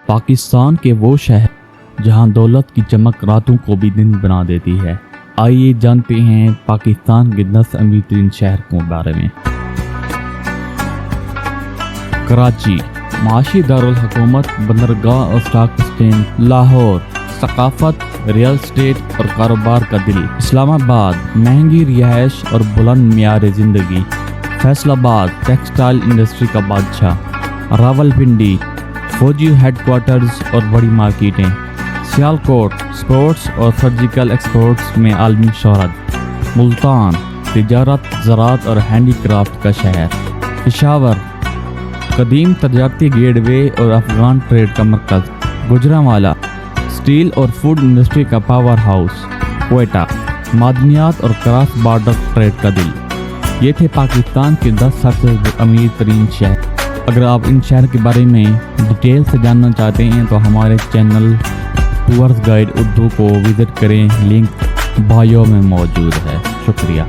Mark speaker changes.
Speaker 1: پاکستان کے وہ شہر جہاں دولت کی چمک راتوں کو بھی دن بنا دیتی ہے۔ آئیے جانتے ہیں پاکستان کے 10 امیر ترین شہر کے بارے میں۔ کراچی معاشی دارالحکومت، بندرگاہ اور اسٹاک ایکسچینج۔ لاہور ثقافت، ریئل اسٹیٹ اور کاروبار کا دل۔ اسلام آباد مہنگی رہائش اور بلند معیار زندگی۔ فیصل آباد ٹیکسٹائل انڈسٹری کا بادشاہ۔ راولپنڈی فوجی ہیڈ کوارٹرز اور بڑی مارکیٹیں۔ سیالکوٹ سپورٹس اور سرجیکل ایکسپورٹس میں عالمی شہرت۔ ملتان تجارت، زراعت اور ہینڈی کرافٹ کا شہر۔ پشاور قدیم تجارتی گیٹ وے اور افغان ٹریڈ کا مرکز۔ گوجرانوالہ اسٹیل اور فوڈ انڈسٹری کا پاور ہاؤس۔ کوئٹہ معدنیات اور کراس بارڈر ٹریڈ کا دل۔ یہ تھے پاکستان کے 10 سب سے امیر ترین شہر۔ اگر آپ ان شہر کے بارے میں ڈیٹیل سے جاننا چاہتے ہیں تو ہمارے چینل ٹورز گائیڈ اردو کو وزٹ کریں، لنک بایو میں موجود ہے۔ شکریہ۔